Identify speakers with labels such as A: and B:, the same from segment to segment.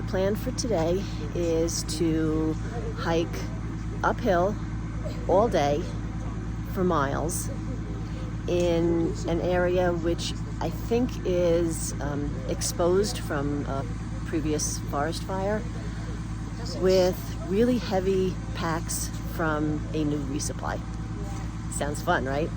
A: The plan for today is to hike uphill all day for miles in an area which I think is exposed from a previous forest fire, with really heavy packs from a new resupply. Sounds fun, right?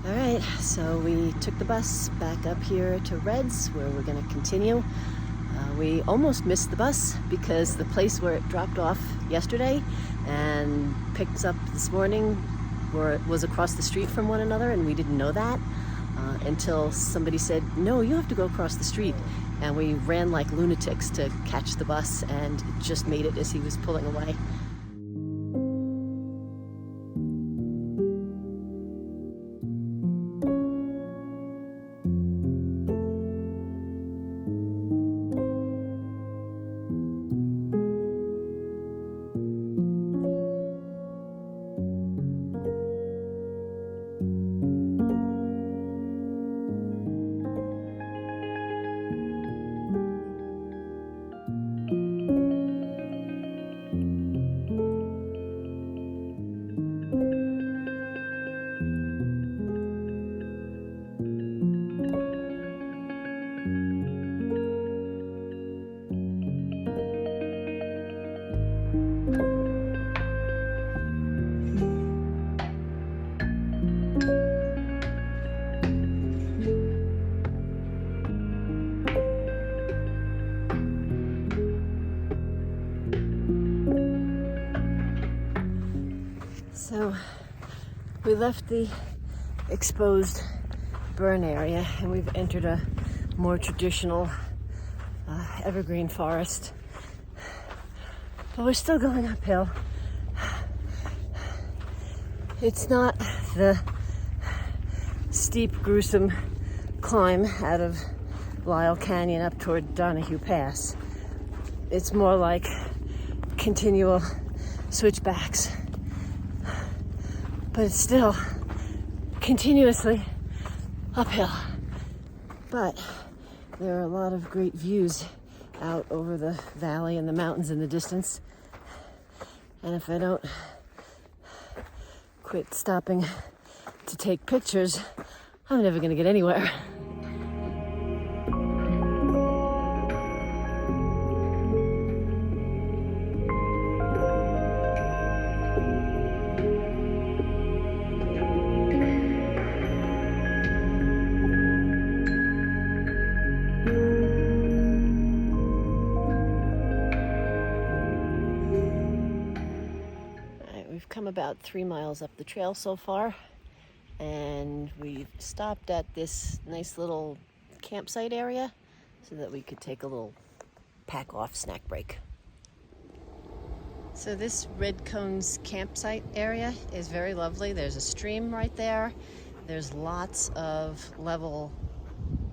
A: All right, so we took the bus back up here to Reds, where we're going to continue. We almost missed the bus because the place where it dropped off yesterday and picked us up this morning was across the street from one another, and we didn't know that until somebody said, no, you have to go across the street. And we ran like lunatics to catch the bus and just made it as he was pulling away. So we left the exposed burn area and we've entered a more traditional evergreen forest. But we're still going uphill. It's not the steep, gruesome climb out of Lyle Canyon up toward Donahue Pass. It's more like continual switchbacks. But it's still continuously uphill. But there are a lot of great views out over the valley and the mountains in the distance. And if I don't quit stopping to take pictures, I'm never going to get anywhere. We've come about 3 miles up the trail so far, and we've stopped at this nice little campsite area so that we could take a little pack-off snack break. So this Red Cones campsite area is very lovely. There's a stream right there. There's lots of level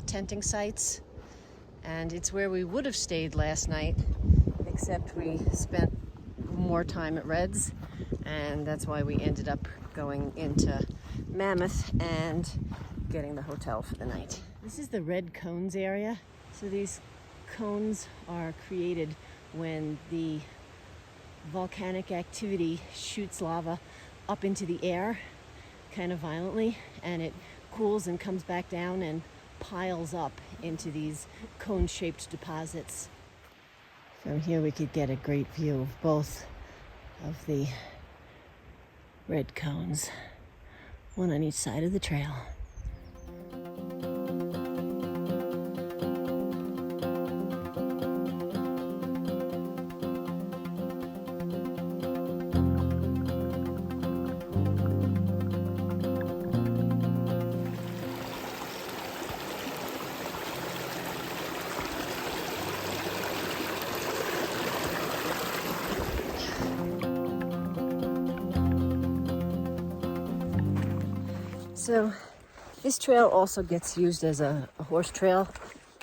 A: tenting sites, and it's where we would have stayed last night, except we spent more time at Reds, and that's why we ended up going into Mammoth and getting the hotel for the night. This is the Red Cones area. So these cones are created when the volcanic activity shoots lava up into the air kind of violently, and it cools and comes back down and piles up into these cone-shaped deposits. From here we could get a great view of both of the red cones, one on each side of the trail. So this trail also gets used as a horse trail,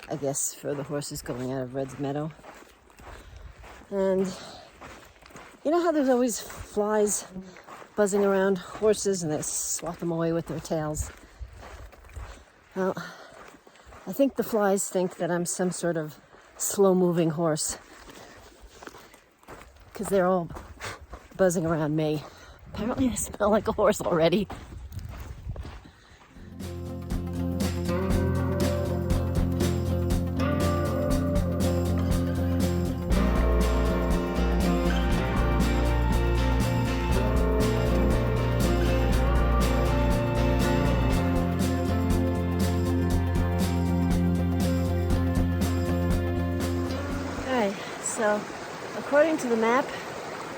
A: I guess, for the horses going out of Red's Meadow. And you know how there's always flies buzzing around horses and they swat them away with their tails. Well, I think the flies think that I'm some sort of slow-moving horse because they're all buzzing around me. Apparently I smell like a horse already. So, according to the map,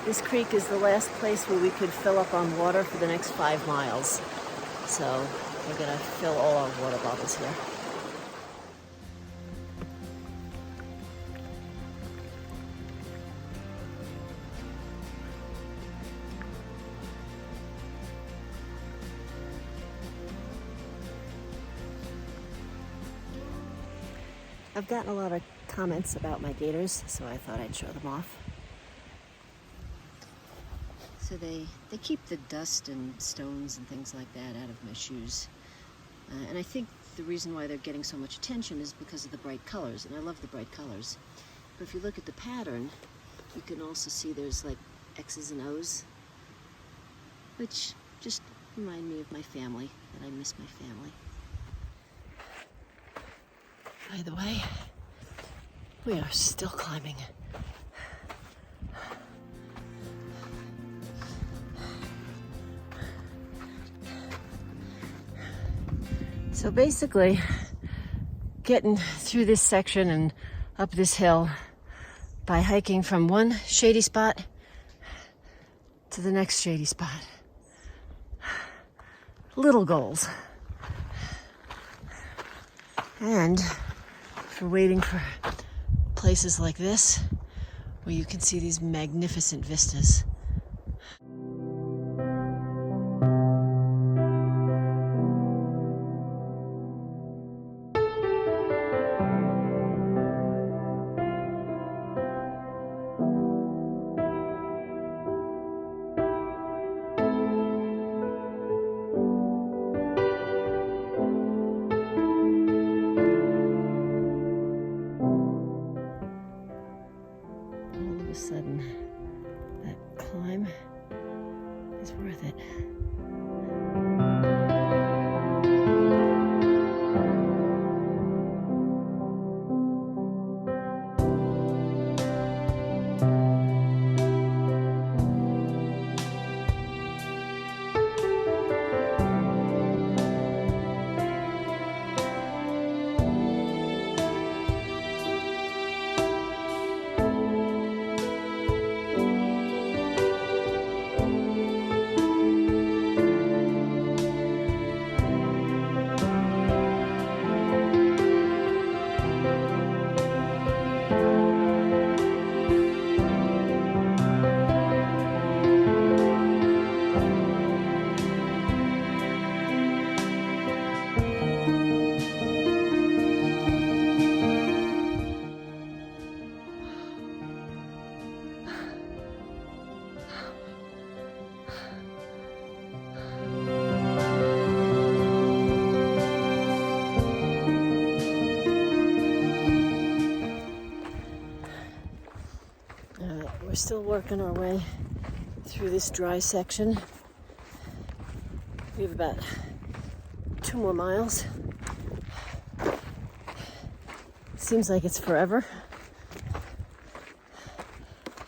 A: this creek is the last place where we could fill up on water for the next 5 miles. So, we're gonna fill all our water bottles here. I've gotten a lot of comments about my gators, so I thought I'd show them off. So they keep the dust and stones and things like that out of my shoes. And I think the reason why they're getting so much attention is because of the bright colors, and I love the bright colors. But if you look at the pattern, you can also see there's like X's and O's, which just remind me of my family, that I miss my family. By the way, we are still climbing. So basically, getting through this section and up this hill by hiking from one shady spot to the next shady spot. Little goals. And if you're waiting for places like this, where you can see these magnificent vistas. A sudden, that climb is worth it. We're still working our way through this dry section. We have about 2 more miles. Seems like it's forever.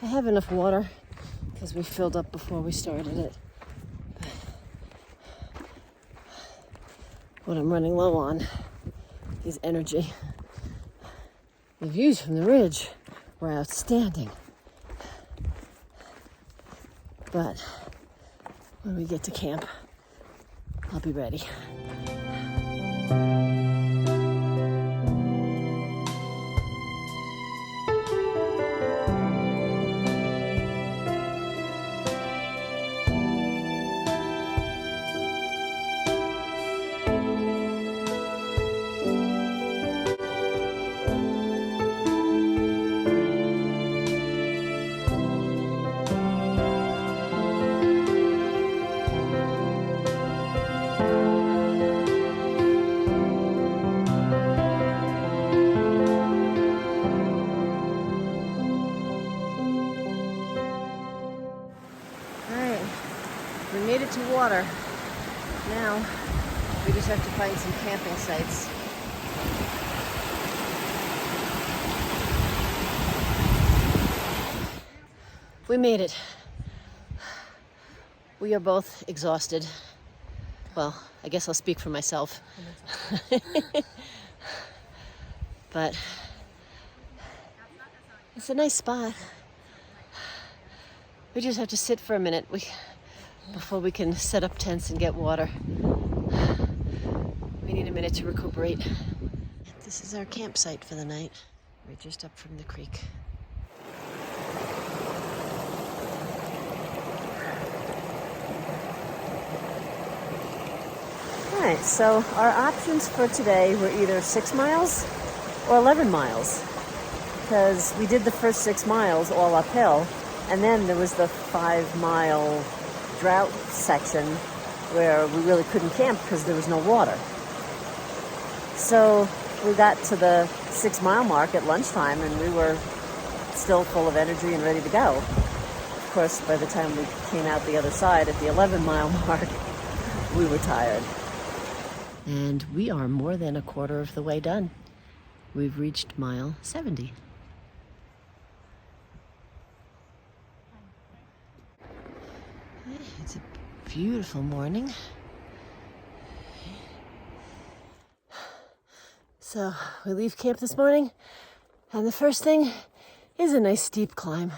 A: I have enough water because we filled up before we started it. But what I'm running low on is energy. The views from the ridge were outstanding. But when we get to camp, I'll be ready. We made it to water. Now, we just have to find some camping sites. We made it. We are both exhausted. Well, I guess I'll speak for myself. But it's a nice spot. We just have to sit for a minute before we can set up tents and get water. We need a minute to recuperate. This is our campsite for the night. We're just up from the creek. All right, so our options for today were either 6 miles or 11 miles, because we did the first 6 miles all uphill, and then there was the 5-mile drought section where we really couldn't camp because there was no water. So we got to the 6-mile mark at lunchtime and we were still full of energy and ready to go. Of course, by the time we came out the other side at the 11-mile mark, we were tired. And we are more than a quarter of the way done. We've reached mile 70. It's a beautiful morning. So we leave camp this morning, and the first thing is a nice steep climb.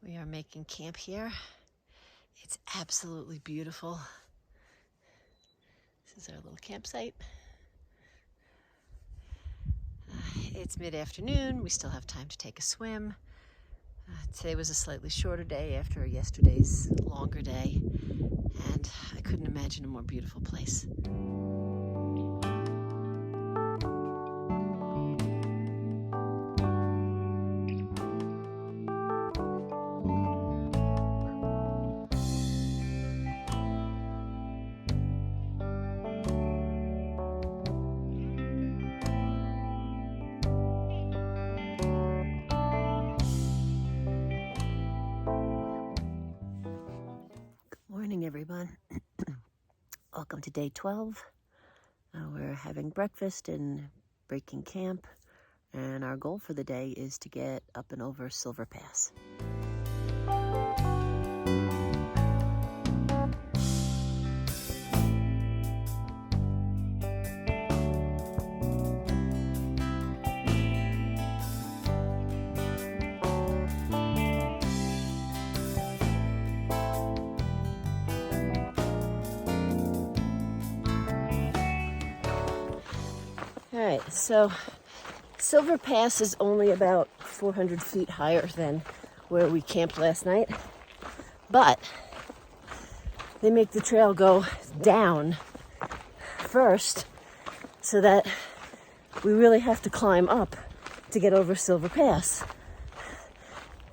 A: We are making camp here. It's absolutely beautiful. This is our little campsite. It's mid-afternoon. We still have time to take a swim. Today was a slightly shorter day after yesterday's longer day, and I couldn't imagine a more beautiful place. Welcome to day 12. We're having breakfast and breaking camp, and our goal for the day is to get up and over Silver Pass. All right, so Silver Pass is only about 400 feet higher than where we camped last night, but they make the trail go down first so that we really have to climb up to get over Silver Pass.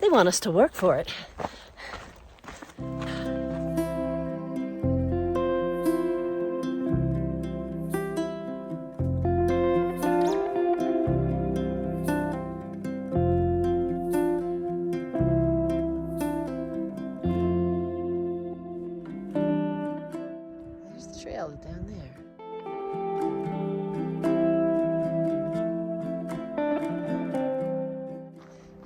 A: They want us to work for it. Trail down there.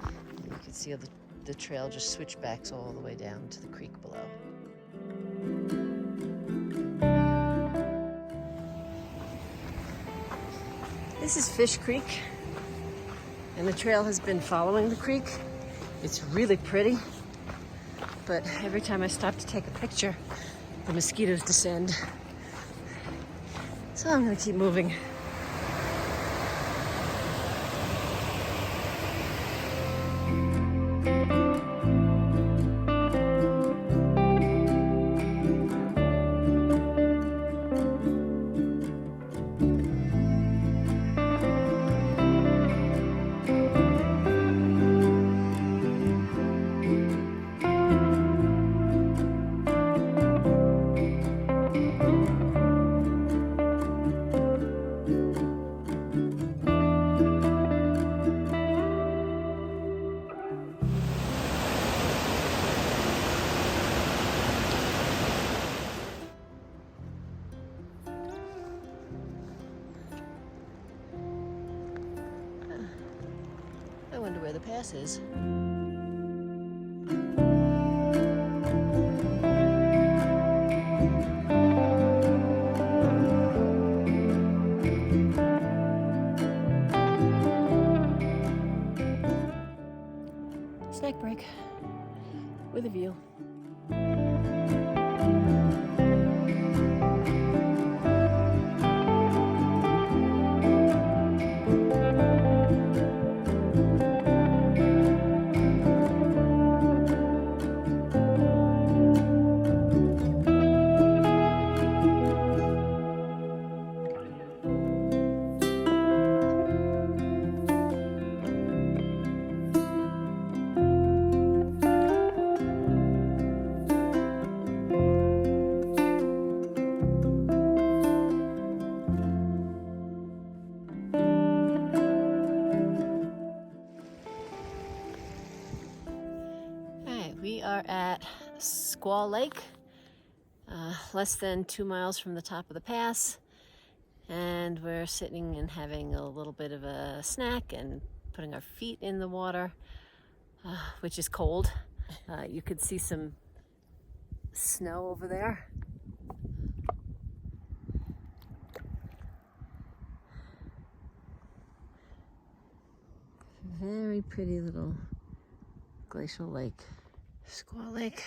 A: And you can see how the trail just switchbacks all the way down to the creek below. This is Fish Creek, and the trail has been following the creek. It's really pretty, but every time I stop to take a picture, the mosquitoes descend. So I'm gonna keep moving. I wonder where the pass is. Snack break with a view. We are at Squaw Lake, less than 2 miles from the top of the pass, and we're sitting and having a little bit of a snack and putting our feet in the water, which is cold. You could see some snow over there. Very pretty little glacial lake. Squaw Lake.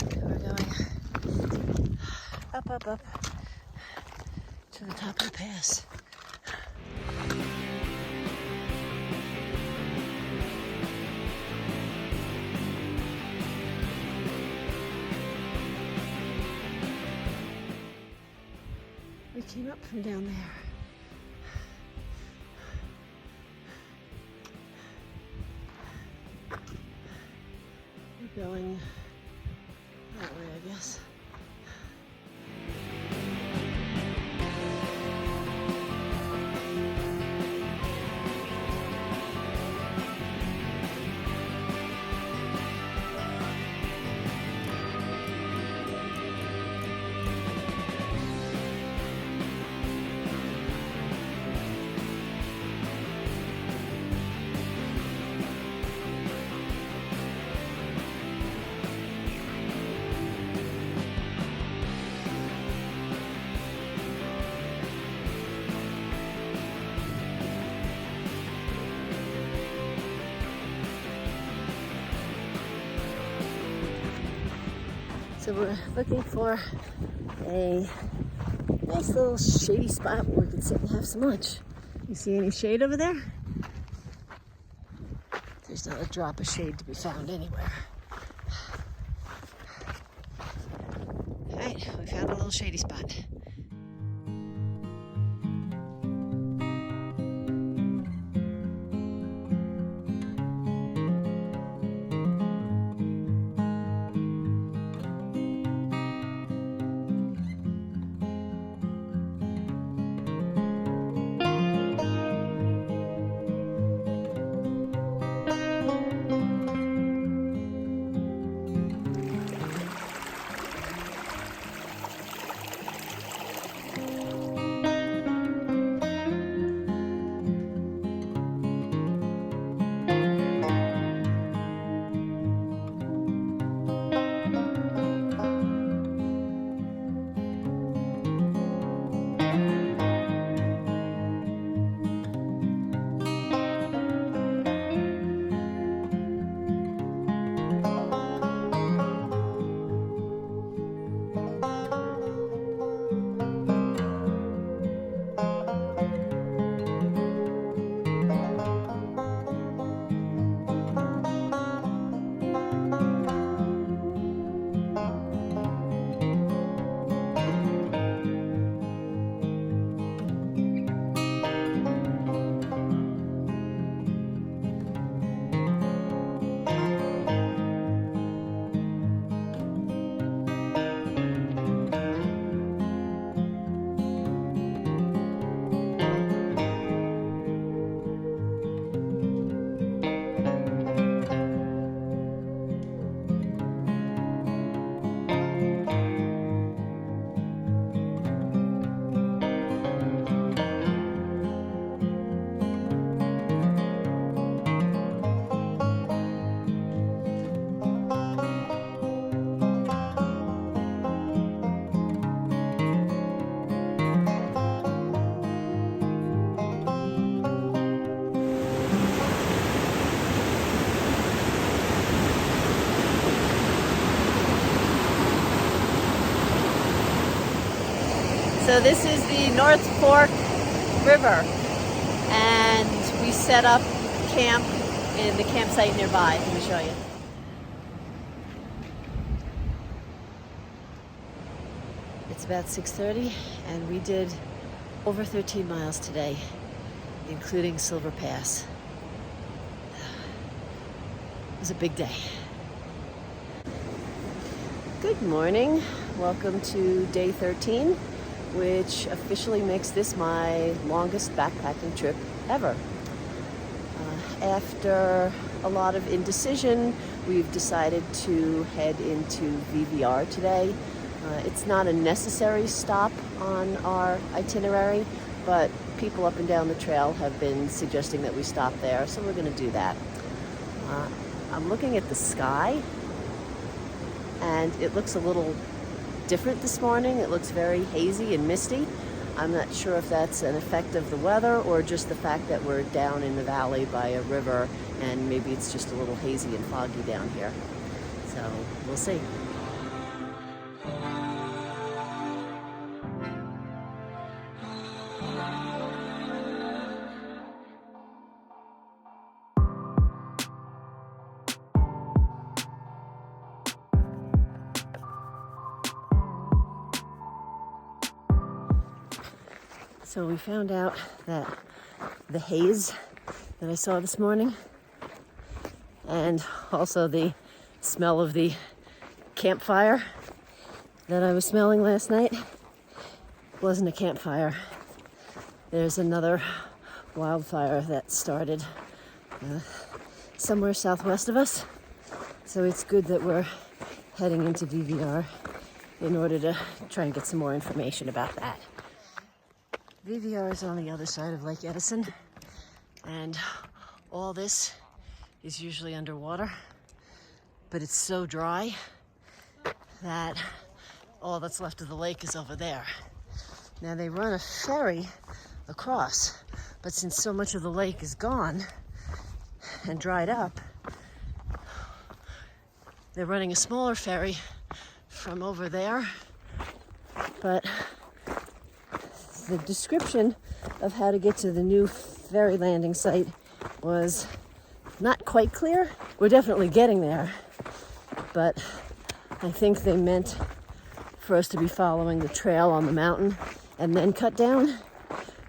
A: Okay, we're going up, up, up to the top of the pass. We came up from down there. Going that way, I guess. So we're looking for a nice little shady spot where we can sit and have some lunch. You see any shade over there? There's not a drop of shade to be found anywhere. All right, we found a little shady spot. So this is the North Fork River, and we set up camp in the campsite nearby. Let me show you. It's about 6:30, and we did over 13 miles today, including Silver Pass. It was a big day. Good morning. Welcome to day 13. Which officially makes this my longest backpacking trip ever. After a lot of indecision, we've decided to head into VVR today. It's not a necessary stop on our itinerary, but people up and down the trail have been suggesting that we stop there, so we're going to do that. I'm looking at the sky, and it looks a little different this morning. It looks very hazy and misty. I'm not sure if that's an effect of the weather or just the fact that we're down in the valley by a river and maybe it's just a little hazy and foggy down here. So we'll see. So we found out that the haze that I saw this morning and also the smell of the campfire that I was smelling last night wasn't a campfire. There's another wildfire that started somewhere southwest of us. So it's good that we're heading into VVR in order to try and get some more information about that. VVR is on the other side of Lake Edison, and all this is usually underwater, but it's so dry that all that's left of the lake is over there. Now they run a ferry across, but since so much of the lake is gone and dried up, they're running a smaller ferry from over there. But the description of how to get to the new ferry landing site was not quite clear. We're definitely getting there, but I think they meant for us to be following the trail on the mountain and then cut down,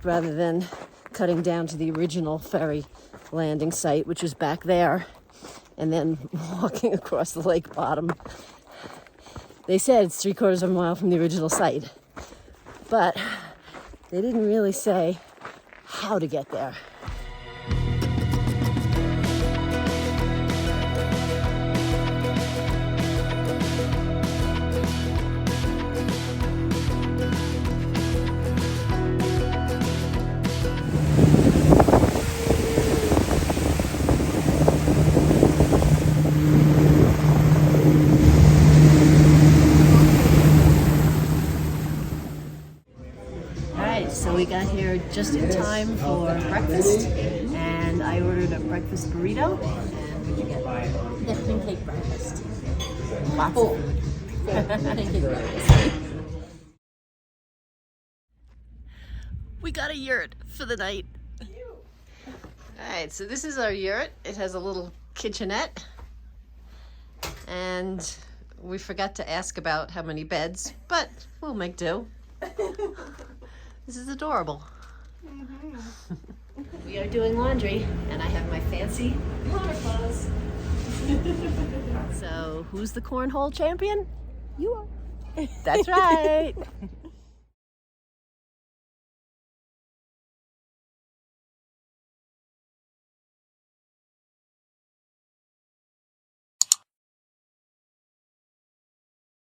A: rather than cutting down to the original ferry landing site, which is back there, and then walking across the lake bottom. They said it's 3/4 of a mile from the original site, but they didn't really say how to get there. So we got here just in time for breakfast, and I ordered a breakfast burrito. And what did you get?
B: The pancake breakfast. Lots of food. Pancake breakfast.
A: We got a yurt for the night. Alright, so this is our yurt. It has a little kitchenette, and we forgot to ask about how many beds, but we'll make do. This is adorable. Mm-hmm. We are doing laundry, and I have my fancy water clothes. So, who's the cornhole champion?
B: You are.
A: That's right.